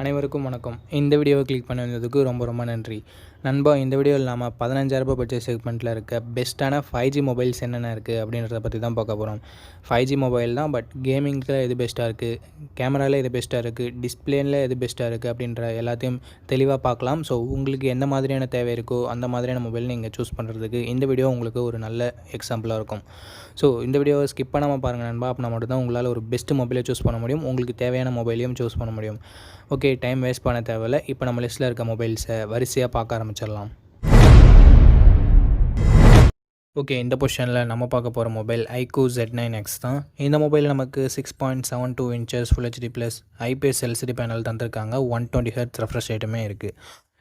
அனைவருக்கும் வணக்கம். இந்த வீடியோவை கிளிக் பண்ணதுக்கு ரொம்ப நன்றி. நண்பா, இந்த வீடியோவில் நாம் 15,000 பட்ஜெட் செக்மெண்ட்டில் இருக்க பெஸ்ட்டான 5G மொபைல்ஸ் என்னென்ன இருக்குது அப்படின்றத பற்றி தான் பார்க்க போகிறோம். 5G மொபைல் தான், பட் கேமிங்கில் எது பெஸ்ட்டாக இருக்குது, கேமராவில் எது பெஸ்ட்டாக இருக்குது, டிஸ்பிளேயில் எது பெஸ்ட்டாக இருக்குது அப்படின்ற எல்லாத்தையும் தெளிவாக பார்க்கலாம். ஸோ உங்களுக்கு எந்த மாதிரியான தேவை இருக்கோ அந்த மாதிரியான மொபைல் நீங்கள் சூஸ் பண்ணுறதுக்கு இந்த வீடியோ உங்களுக்கு ஒரு நல்ல எக்ஸாம்பிளாக இருக்கும். ஸோ இந்த வீடியோவை ஸ்கிப் பண்ணாமல் பாருங்கள் நண்பா. அப்படின்னா மட்டும்தான் உங்களால் ஒரு பெஸ்ட் மொபைலை சூஸ் பண்ண முடியும், உங்களுக்கு தேவையான மொபைலையும் சூஸ் பண்ண முடியும். ஓகே, டைம் வேஸ்ட் பண்ண தேவையில்லை. இப்போ நம்ம லிஸ்ட்டில் இருக்க மொபைல்ஸை வரிசையாக பார்க்க ஆரம்பிச்சிடலாம். ஓகே, இந்த பொசிஷனில் நம்ம பார்க்க போகிற மொபைல் iQOO Z9X தான். இந்த மொபைல் நமக்கு 6.72 inches Full HD plus IPS LCD panel தந்திருக்காங்க. 120 Hz ரெஃப்ரெஷ் ரேட்டுமே இருக்குது.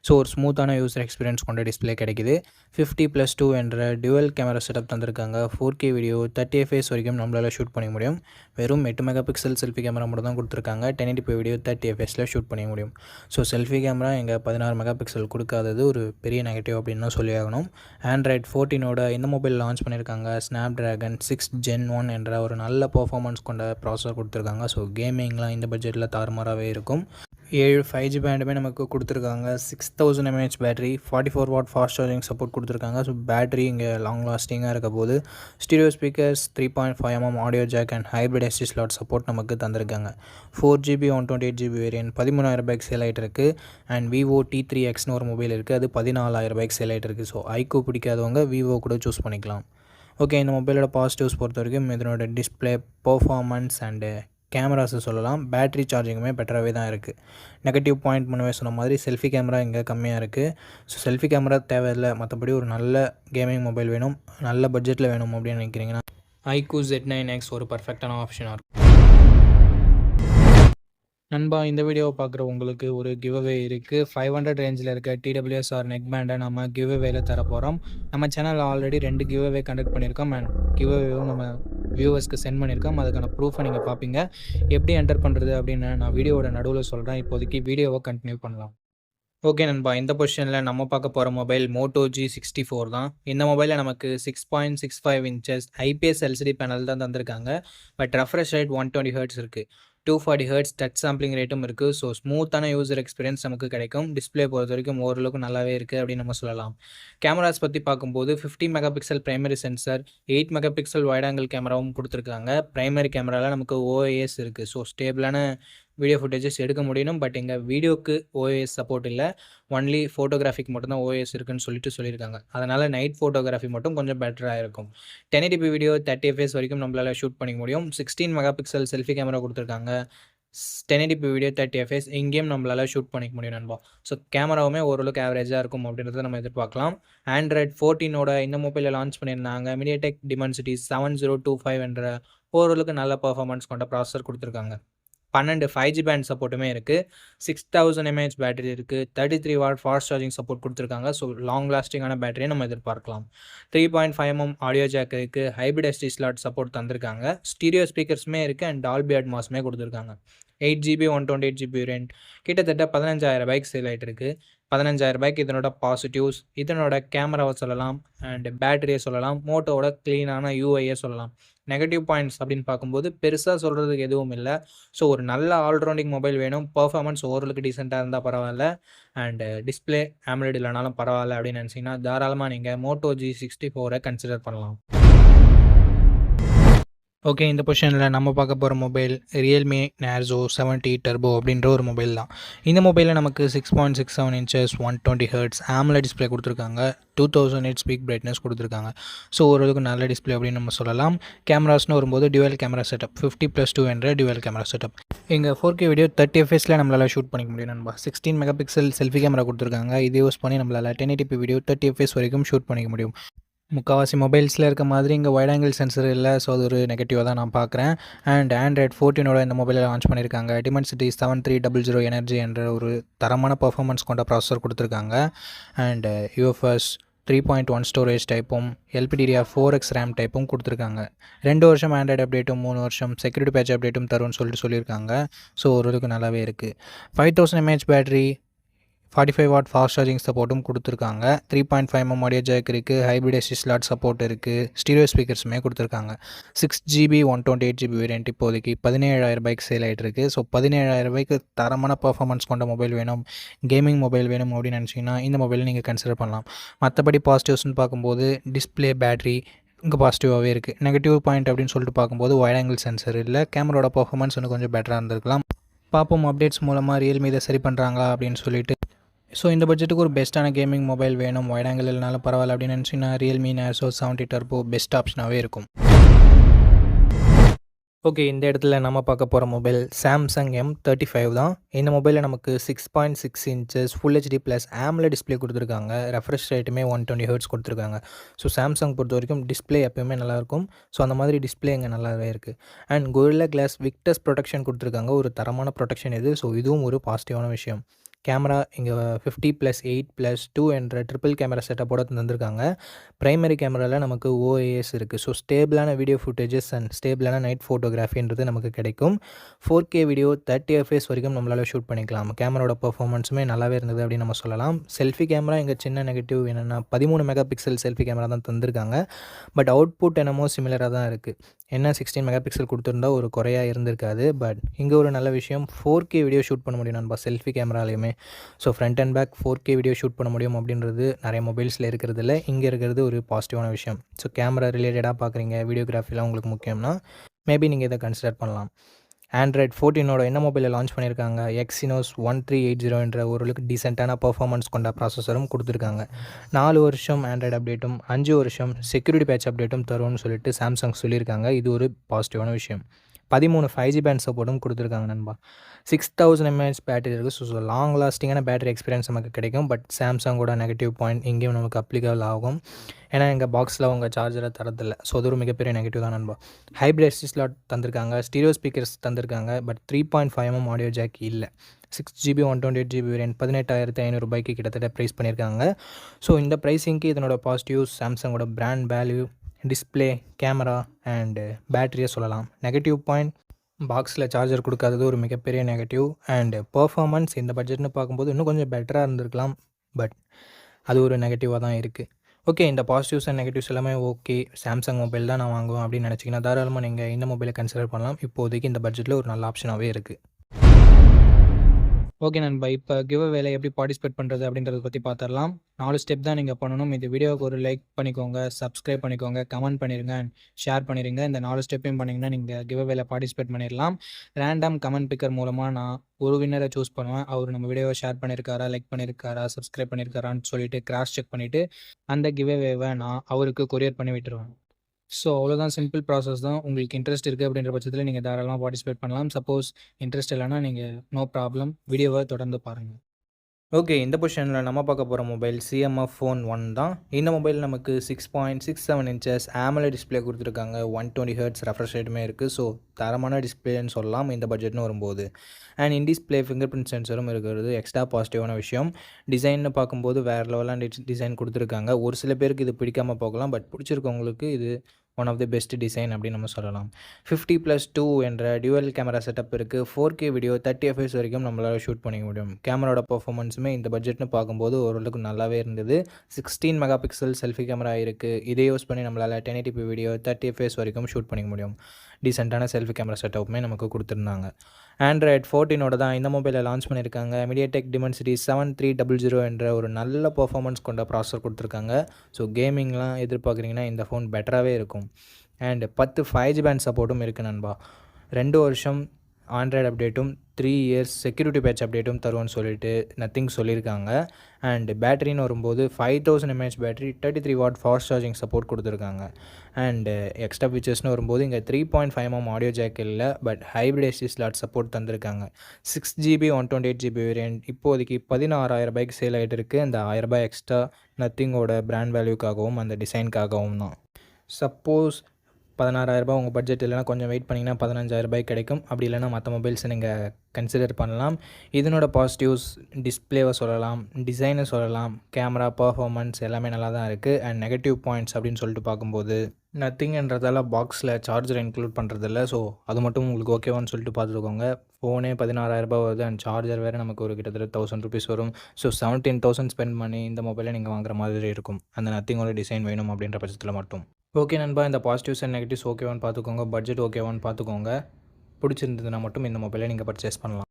ஸோ ஒரு ஸ்மூத்தான யூசர் எக்ஸ்பீரியன்ஸ் கொண்ட டிஸ்பிளே கிடைக்குது. 50+2 என்ற டியூவல் கேமரா செட்டப் தந்திருக்காங்க. 4K வீடியோ 30 fps வரைக்கும் நம்மளால் ஷூட் பண்ண முடியும். வெறும் 8 மெகாபிக்சல் செல்ஃபி கேமரா மட்டும் தான் கொடுத்துருக்காங்க. 1080p வீடியோ 30 fpsல ஷூட் பண்ண முடியும். ஸோ செல்ஃபி கேமரா எங்கள் 16 மெகாபிக்சல் கொடுக்காதது ஒரு பெரிய நெகட்டிவ் அப்படின்னு தான் சொல்லி ஆகணும். Android 14 இந்த மொபைல் லான்ச் பண்ணியிருக்காங்க. Snapdragon 6 Gen 1 என்ற ஒரு நல்ல பர்ஃபார்மன்ஸ் கொண்ட ப்ராசஸர் கொடுத்துருக்காங்க. ஸோ கேமிங்லாம் இந்த பட்ஜெட்டில் தாறுமாறாகவே இருக்கும். 7 5G பேண்டுமே நமக்கு கொடுத்துருக்காங்க. 6000 mAh battery, 44 watt fast charging support கொடுத்துருக்காங்க. ஸோ பேட்டரி இங்கே லாங் லாஸ்டிங்காக இருக்க போது. Stereo speakers, 3.5mm audio jack and hybrid SD slot support நமக்கு தந்திருக்காங்க. 4GB 128GB வேரியன்ட் 13,000 ரூபாய்க்கு சேல் ஆகிட்டு இருக்குது. அண்ட் Vivo T3Xன்னு ஒரு மொபைல் இருக்குது, அது 14,000 ரூபாய்க்கு சேல் ஆகிட்டு இருக்குது. ஸோ iQOO பிடிக்காதவங்க Vivo கூட சூஸ் பண்ணிக்கலாம். ஓகே, இந்த மொபைலோட பாசிட்டிவ்ஸ் பொறுத்த வரைக்கும் இதனோட டிஸ்பிளே பர்ஃபார்மன்ஸ் அண்டு கேமராஸை சொல்லலாம். பேட்ரி சார்ஜிங்குமே பெட்டராகவே தான் இருக்குது. நெகட்டிவ் பாயிண்ட் முன்னவே சொன்ன மாதிரி செல்ஃபி கேமரா இங்கே கம்மியாக இருக்குது. ஸோ செல்ஃபி கேமரா தேவையில்லை. மற்றபடி ஒரு நல்ல கேமிங் மொபைல் வேணும், நல்ல பட்ஜெட்டில் வேணும் அப்படின்னு நினைக்கிறீங்கன்னா iQOO Z9X ஒரு பர்ஃபெக்டான ஆப்ஷனாக இருக்கும். நண்பா, இந்த வீடியோவை பார்க்குற உங்களுக்கு ஒரு கிவ்அவே இருக்குது. 500 ரேஞ்சில் இருக்க TWS நெக் பேண்டை நம்ம கிவ்அவேல தர போகிறோம். நம்ம சேனலில் ஆல்ரெடி 2 கிவ்அவே கண்டக்ட் பண்ணியிருக்கோம். அண்ட் கிவ்அவேவும் நம்ம வியூவர்ஸ்க்கு சென்ட் பண்ணியிருக்கோம். அதுக்கான ப்ரூஃபை நீங்கள் பார்ப்பீங்க. எப்படி என்டர் பண்ணுறது அப்படின்னு நான் வீடியோவோட நடுவில் சொல்கிறேன். இப்போதைக்கு வீடியோவை கண்டினியூ பண்ணலாம். ஓகே நண்பா, இந்த பொசிஷனில் நம்ம பார்க்க போகிற மொபைல் Moto G64 தான். இந்த மொபைலில் நமக்கு 6.65 inches IPS LCD பேனல் தான் தந்திருக்காங்க. பட் ரெஃப்ரெஷ் ரேட் 120 Hz இருக்குது. 240 Hz டச் சாம்பிளிங் ரேட்டும் இருக்குது. ஸோ ஸ்மூத்தான யூசர் எக்ஸ்பீரியன்ஸ் நமக்கு கிடைக்கும். டிஸ்பிளே பொறுத்த வரைக்கும் ஓரளவுக்கு நல்லாவே இருக்குது அப்படின்னு நம்ம சொல்லலாம். கேமராஸ் பற்றி பார்க்கும்போது 50 megapixel primary sensor, 8 megapixel wide angle கேமராவும் கொடுத்துருக்காங்க. பிரைமரி கேமராவில் நமக்கு OIS இருக்குது. ஸோ ஸ்டேபிளான வீடியோ ஃபுட்டேஜஸ் எடுக்க முடியும். பட் எங்கள் வீடியோக்கு OIS சப்போர்ட் இல்லை, ஒன்லி ஃபோட்டோகிராஃபிக்கு மட்டும்தான் OIS இருக்குன்னு சொல்லியிருக்காங்க. அதனால் நைட் ஃபோட்டோகிராஃபி மட்டும் கொஞ்சம் பெட்டராக இருக்கும். 1080p வீடியோ 30 fps வரைக்கும் நம்மளால் ஷூட் பண்ணிக்க முடியும். 16 மெகாபிக்சல் செல்ஃபி கேமரா கொடுத்துருக்காங்க. 1080p வீடியோ 30 fps இங்கேயும் நம்மளால் ஷூட் பண்ணிக்க முடியும் நண்பா. ஸோ கேமராவுமே ஓரளவுக்கு ஆவரேஜாக இருக்கும் அப்படின்றத நம்ம எதிர்பார்க்கலாம். Android 14 இந்த மொபைலில் லான்ச் பண்ணியிருந்தாங்க. MediaTek Dimensity 7025 என்ற ஓரளவுக்கு நல்ல பர்ஃபார்மன்ஸ் கொண்ட ப்ராசஸர் கொடுத்துருக்காங்க. 12 5G பேண்ட் சப்போர்ட்டுமே இருக்குது. 6000 mAh பேட்டரி இருக்குது. 33 வாட் ஃபாஸ்ட் சார்ஜிங் சப்போர்ட் கொடுத்துருக்காங்க. ஸோ லாங் லாஸ்டிங்கான பேட்டரியை நம்ம எதிர்பார்க்கலாம். 3.5mm ஆடியோ ஜாக் இருக்குது. ஹைப்ரிட் SD ஸ்லாட் சப்போர்ட் தந்திருக்காங்க. ஸ்டீரியோ ஸ்பீக்கர்ஸுமே இருக்குது அண்ட் டால்பி அட்மாஸுமே கொடுத்துருக்காங்க. 8GB 128GB வேரியன்ட் கிட்டத்தட்ட 15,000 ரூபாய்க்கு சேல் ஆகிட்டு இருக்குது. 15,000 ரூபாய்க்கு இதனோட பாசிட்டிவ்ஸ், இதனோட கேமராவை சொல்லலாம் அண்ட் பேட்டரியை சொல்லலாம், மோட்டோவோட க்ளீனான UIயை சொல்லலாம். நெகட்டிவ் பாயிண்ட்ஸ் அப்படின்னு பார்க்கும்போது பெருசாக சொல்கிறதுக்கு எதுவும் இல்லை. ஸோ ஒரு நல்ல ஆல்ரவுண்டிங் மொபைல் வேணும். பர்ஃபார்மன்ஸ் ஓரளவுக்கு டீசெண்டாக இருந்தால் பரவாயில்ல. அண்டு டிஸ்பிளே AMOLED இல்லைனாலும் பரவாயில்ல அப்படின்னு நினச்சிங்கன்னா தாராளமாக நீங்கள் Moto G64 கன்சிடர் பண்ணலாம். ஓகே, இந்த பொசிஷனில் நம்ம பார்க்க போகிற மொபைல் Realme Narzo 70 Turbo அப்படின்ற ஒரு மொபைல் தான். இந்த மொபைலில் நமக்கு 6.67 inches 120 Hz AMOLED டிஸ்பிளே கொடுத்துருக்காங்க. 2000 nits பீக் பிரைட்னஸ் கொடுத்துருக்காங்க. ஸோ ஓரளவுக்கு நல்ல டிஸ்பிளே அப்படின்னு நம்ம சொல்லலாம். கேமராஸ்னு வரும்போது டியூவல் கேமரா செட்டப் 50+2 என்ற டியூவல் கேமரா செட்டப். இங்கே 4K வீடியோ 30 fpsல நம்மளால் ஷூட் பண்ணிக்க முடியும் நண்பா. 16 மெகாபிக்சல் செல்ஃபி கேமரா கொடுத்துருக்காங்க. இதை யூஸ் பண்ணி நம்மளால் 1080p வீடியோ 30 fps வரைக்கும் ஷூட் பண்ணிக்க முடியும். முக்கால்வாசி மொபைல்ஸில் இருக்க மாதிரி இங்கே வைட் ஆங்கிள் சென்சர் இல்லை. ஸோ அது ஒரு நெகட்டிவாக தான் நான் பார்க்குறேன். அண்ட் Android 14 இந்த மொபைலில் லான்ச் பண்ணியிருக்காங்க. Dimensity 7300 எனர்ஜி என்ற ஒரு தரமான பர்ஃபார்மன்ஸ் கொண்ட ப்ராசஸர் கொடுத்துருக்காங்க. அண்ட் UFS 3.1 ஸ்டோரேஜ் டைப்பும் LPDDR4X RAM டைப்பும் கொடுத்துருக்காங்க. 2 வருஷம் Android அப்டேட்டும் 3 வருஷம் செக்யூரிட்டி பேட்ச் அப்டேட்டும் தரும்னு சொல்லியிருக்காங்க. ஸோ ஓரளவுக்கு நல்லாவே இருக்குது. 5000 mAh battery, 45 what fast charging சப்போர்ட்டும் கொடுத்துருக்காங்க. 3.5mm ஆடியோ ஜாக் இருக்குது. ஹைப்ரிட் எஸ்டி ஸ்லாட் சப்போர்ட் இருக்குது. ஸ்டீரியோ ஸ்பீக்கர்ஸுமே கொடுத்துருக்காங்க. 6GB 128GB வேரியன்ட் இப்போதைக்கு 17,000 ரூபாய்க்கு சேல் ஆகிட்டு இருக்குது. ஸோ 17,000 ரூபாய்க்கு தரமான பர்ஃபார்மன்ஸ் கொண்ட மொபைல் வேணும், கேமிங் மொபைல் வேணும் அப்படின்னு நினச்சிங்கன்னா இந்த மொபைலை நீங்கள் கன்சிடர் பண்ணலாம். மற்றபடி பாசிட்டிவ்ஸ்னு பார்க்கும்போது டிஸ்பிளே, பேட்டரி இங்கே பாசிட்டிவாகவே இருக்குது. நெகட்டிவ் பாயிண்ட் அப்படின்னு சொல்லிட்டு பார்க்கும்போது வைட் ஆங்கிள் சென்சர் இல்லை. கேமராவோட பர்ஃபார்மன்ஸ் இன்னும் கொஞ்சம் பெட்டராக இருந்திருக்கலாம். பார்ப்போம் அப்டேட்ஸ் மூலமாக ரியல்மி இதை சரி பண்ணுறாங்களா அப்படின்னு சொல்லிட்டு. ஸோ இந்த பட்ஜெட்டுக்கு ஒரு பெஸ்ட்டான கேமிங் மொபைல் வேணும், வைட் ஆங்கிள் இல்லைனாலும் பரவாயில்ல அப்படின்னு நினச்சிங்கன்னா ரியல்மி நேசோ 70 டர்போ பெஸ்ட் ஆப்ஷனாகவே இருக்கும். ஓகே, இந்த இடத்துல நம்ம பார்க்க போகிற மொபைல் சாம்சங் M35 தான். இந்த மொபைலில் நமக்கு 6.6 inches full HD plus AMOLED display கொடுத்துருக்காங்க. ரெஃப்ரெஷ் ரேட்டுமே 120 ஹெர்ட்ஸ் கொடுத்துருக்காங்க. ஸோ சாம்சங் பொறுத்த வரைக்கும் டிஸ்பிளே எப்போயுமே நல்லாயிருக்கும். ஸோ அந்த மாதிரி டிஸ்பிளே இங்கே நல்லாவே இருக்குது. And Gorilla Glass victors protection கொடுத்துருக்காங்க. ஒரு தரமான ப்ரொடெக்ஷன் இது. ஸோ இதுவும் ஒரு பாசிட்டிவான விஷயம். கேமரா இங்கே 50+8+2 என்ற ட்ரிபிள் கேமரா செட்டப்போட தந்திருக்காங்க. ப்ரைமரி கேமராவில் நமக்கு OIS இருக்குது. ஸோ ஸ்டேபிளான வீடியோ ஃபுட்டேஜஸ் அண்ட் ஸ்டேபிளான நைட் ஃபோட்டோகிராஃபின்றது நமக்கு கிடைக்கும். 4K வீடியோ 30 FPS வரைக்கும் நம்மளால் ஷூட் பண்ணிக்கலாம். கேமராவோட பர்ஃபார்மன்ஸுமே நல்லாவே இருந்தது அப்படின்னு நம்ம சொல்லலாம். செல்ஃபி கேமரா இங்கே சின்ன நெகட்டிவ் என்னென்னா 13 மெகா பிக்சல் செல்ஃபி கேமரா தான் தந்திருக்காங்க. பட் அவுட்புட் என்னமோ சிமிலராக தான் இருக்குது. என்ன 16 மெகா பிக்சல் கொடுத்துருந்தா ஒரு குறையாக இருந்திருக்காது. பட் இங்கே ஒரு நல்ல விஷயம் 4K வீடியோ ஷூட் பண்ண முடியும் நண்பா செல்ஃபி கேமராலையுமே. So front and back 4K video shoot பண்ண முடியும் அப்படின்றது நிறைய மொபைல்ஸில் இருக்கிறது இல்லை. இங்கே இருக்கிறது ஒரு பாசிட்டிவான விஷயம். ஸோ கேமரா ரிலேட்டடாக பார்க்குறீங்க, வீடியோகிராஃபிலாம் உங்களுக்கு முக்கியம்னா மேபி நீங்கள் இதை கன்சிடர் பண்ணலாம். Android 14ஓட என்ன மொபைலில் லான்ச் பண்ணியிருக்காங்க, Exynos 1380 என்ற ஓரளவுக்கு டீசெண்டான பர்ஃபார்மன்ஸ் கொண்ட ப்ராசஸரும் கொடுத்துருக்காங்க. 4 வருஷம் ஆண்ட்ராய்டு அப்டேட்டும் 5 வருஷம் செக்யூரிட்டி பேட்ச் அப்டேட்டும் தரும்னு சொல்லிட்டு சாம்சங் சொல்லியிருக்காங்க. இது ஒரு பாசிட்டிவான விஷயம். 13 5G பேண்ட் சப்போர்ட்டும் கொடுத்துருக்காங்க நண்பா. 6000 mAh பேட்டரி இருக்குது. ஸோ லாங் லாஸ்டிங்கான பேட்டரி எக்ஸ்பீரியன்ஸ் நமக்கு கிடைக்கும். பட் சாம்சங்கோட நெகட்டிவ் பாயிண்ட் இங்கேயும் நமக்கு அப்ளிகபிள் ஆகும். ஏன்னா எங்கள் பாக்ஸில் அவங்க சார்ஜரை தரதில்லை. ஸோ அது ஒரு மிகப்பெரிய நெகட்டிவ் தான் நண்பா. ஹைப்ரிட் எஸ்டி ஸ்லாட் தந்திருக்காங்க, ஸ்டீரியோ ஸ்பீக்கர்ஸ் தந்திருக்காங்க. பட் 3.5mm ஆடியோ ஜாக் இல்லை. 6GB 128GB வேரியன்ட் 18,500 ரூபாய்க்கு கிட்டத்தட்ட ப்ரைஸ் பண்ணியிருக்காங்க. ஸோ இந்த ப்ரைஸிங்க்கு இதனோட பாசிட்டிவ்ஸ் சாம்சங்கோட brand value, display, camera and பேட்டரியை சொல்லலாம். நெகட்டிவ் பாயிண்ட் பாக்ஸில் சார்ஜர் கொடுக்காதது ஒரு மிகப்பெரிய நெகட்டிவ். அண்டு பர்ஃபார்மன்ஸ் இந்த பட்ஜெட்னு பார்க்கும்போது இன்னும் கொஞ்சம் பெட்டராக இருந்திருக்கலாம். பட் அது ஒரு நெகட்டிவாக தான் இருக்குது. ஓகே, இந்த பாசிட்டிவ்ஸ் அண்ட் நெகட்டிவ்ஸ் எல்லாமே ஓகே. சாம்சங் மொபைல் தான் நான் வாங்குவேன் அப்படின்னு நினச்சிங்கன்னா தாராளமாக நீங்கள் இந்த மொபைலை கன்சிடர் பண்ணலாம். இப்போதைக்கு இந்த பட்ஜெட்டில் ஒரு நல்ல ஆப்ஷனாகவே இருக்குது. ஓகே நண்பா, இப்போ கிவ்அவேல எப்படி பார்ட்டிசிபேட் பண்ணுறது அப்படின்றத பற்றி பார்த்துடலாம். 4 ஸ்டெப் தான் நீங்கள் பண்ணணும். இந்த வீடியோவுக்கு ஒரு லைக் பண்ணிக்கோங்க, சப்ஸ்கிரைப் பண்ணிக்கோங்க, கமெண்ட் பண்ணிடுங்க, ஷேர் பண்ணிடுங்க. இந்த 4 ஸ்டெப்பையும் பண்ணிங்கன்னா நீங்கள் கிவ்அவேல பார்ட்டிசிபேட் பண்ணிடலாம். ரேண்டம் கமெண்ட் பிக்கர் மூலமாக நான் ஒரு வின்னரை சூஸ் பண்ணுவேன். அவர் நம்ம வீடியோவை ஷேர் பண்ணியிருக்காரா, லைக் பண்ணியிருக்காரா, சப்ஸ்கிரைப் பண்ணியிருக்காரான்னு சொல்லிட்டு கிராஸ் செக் பண்ணிவிட்டு அந்த கிவ்அவேவை நான் அவருக்கு கொரியர் பண்ணி விட்டுருவேன். ஸோ அவ்வளோதான், சிம்பிள் ப்ராசஸ் தான். உங்களுக்கு இன்ட்ரெஸ்ட் இருக்குது அப்படின்ற பட்சத்தில் நீங்கள் தாராளமாக பார்ட்டிசிபேட் பண்ணலாம். சப்போஸ் இன்ட்ரெஸ்ட் இல்லைன்னா நீங்கள் நோ ப்ராப்ளம், வீடியோவை தொடர்ந்து பாருங்கள். ஓகே, இந்த பொசிஷனில் நம்ம பார்க்க போகிற மொபைல் CMF Phone 1 தான். இந்த மொபைல் நமக்கு 6.67 இன்ச்சஸ் AMOLED டிஸ்பிளே கொடுத்துருக்காங்க. 120 ஹெர்ட்ஸ் ரெஃப்ரெஷ் ரேட்டுமே இருக்குது. ஸோ தரமான டிஸ்பிளேன்னு சொல்லலாம் இந்த பட்ஜெட்னு வரும்போது. And in display fingerprint சென்சரும் இருக்கிறது எக்ஸ்ட்ரா பாசிட்டிவான விஷயம். டிசைன்னு பார்க்கும்போது வேறு லெவலான டிசைன் கொடுத்துருக்காங்க. ஒரு சில பேருக்கு இது பிடிக்காமல் போகலாம். பட் பிடிச்சிருக்கவங்களுக்கு இது one of the best design அப்படின்னு நம்ம சொல்லலாம். 50+2 என்ற டியூவல் கேமரா செட்டப் இருக்குது. 4K வீடியோ 30 FPS வரைக்கும் நம்மளால் ஷூட் பண்ணிக்க முடியும். கேமராவோட பர்ஃபார்மன்ஸுமே இந்த பட்ஜெட்னு பார்க்கும்போது ஓரளவுக்கு நல்லாவே இருந்தது. 16 மெகா பிக்சல் செல்ஃபி கேமரா இருக்குது. இதை யூஸ் பண்ணி நம்மளால் 1080p வீடியோ 30 FPS வரைக்கும் ஷூட் பண்ணிக்க முடியும். டீசெண்டான செல்ஃபி கேமரா செட்டப்புமே நமக்கு கொடுத்துருந்தாங்க. Android 14ஓட தான் இந்த மொபைலை லான்ச் பண்ணியிருக்காங்க. MediaTek Dimensity 7300 என்ற ஒரு நல்ல பர்ஃபார்மன்ஸ் கொண்ட ப்ராசஸர் கொடுத்துருக்காங்க. ஸோ கேமிங்லாம் எதிர்பார்க்குறீங்கன்னா இந்த ஃபோன் பெட்டராகவே இருக்கும். அண்ட் 10 5G பேண்ட் சப்போர்ட்டும் இருக்குது நண்பா. 2 வருஷம் ஆண்ட்ராய்டு அப்டேட்டும் 3 இயர்ஸ் செக்யூரிட்டி பேட்ச் அப்டேட்டும் தருவோன்னு சொல்லிட்டு நத்திங் சொல்லியிருக்காங்க. அண்ட் பேட்டரின்னு வரும்போது 5000 mAh battery, 33 what fast charging support கொடுத்துருக்காங்க. அண்டு எக்ஸ்ட்ரா ஃபீச்சர்ஸ்னு வரும்போது இங்கே 3.5mm ஆடியோ ஜாக் இல்லை. But hybrid ST slot support தந்திருக்காங்க. 6GB 128GB வேரியன்ட் இப்போதைக்கு 16,000 ரூபாய்க்கு சேல் ஆகிட்டு இருக்குது. அந்த 1000 ரூபாய் எக்ஸ்ட்ரா நத்திங்கோட பிராண்ட் வேல்யூக்காகவும் அந்த டிசைனுக்காகவும் தான். சப்போஸ் 16,000 உங்கள் பட்ஜெட் இல்லைனா கொஞ்சம் வெயிட் பண்ணிங்கன்னா 15,000 கிடைக்கும். அப்படி இல்லைனா மற்ற மொபைல்ஸை நீங்கள் கன்சிடர் பண்ணலாம். இதனோட பாசிட்டிவ்ஸ் டிஸ்பிளேவை சொல்லலாம், டிசைனை சொல்லலாம், கேமரா பர்ஃபார்மன்ஸ் எல்லாமே நல்லா தான் இருக்குது. அண்ட் நெகட்டிவ் பாயிண்ட்ஸ் அப்படின்னு சொல்லிட்டு பார்க்கும்போது நத்திங்ன்றதால பாக்ஸில் சார்ஜர் இன்க்ளூட் பண்ணுறதில்ல. ஸோ அது மட்டும் உங்களுக்கு ஓகேவான்னு சொல்லிட்டு பார்த்துக்கோங்க. ஃபோனே 16,000 வருது அண்ட் சார்ஜர் வேறு நமக்கு ஒரு கிட்டத்தட்ட ₹1,000 வரும். ஸோ 17,000 ஸ்பெண்ட் பண்ணி இந்த மொபைலை நீங்கள் வாங்குற மாதிரி இருக்கும். அந்த நத்திங்கோட டிசைன் வேணும் அப்படின்ற பட்சத்தில் மட்டும். ஓகே நண்பா, இந்த பாசிட்டிவ்ஸ் அண்ட் நெகட்டிவ்ஸ் ஓகேவான்னு பார்த்துக்கோங்க. பட்ஜெட் ஓகேவான்னு பார்த்துக்கோங்க. பிடிச்சிருந்ததுன்னா மட்டும் இந்த மொபைலை நீங்கள் பர்ச்சேஸ் பண்ணலாம்.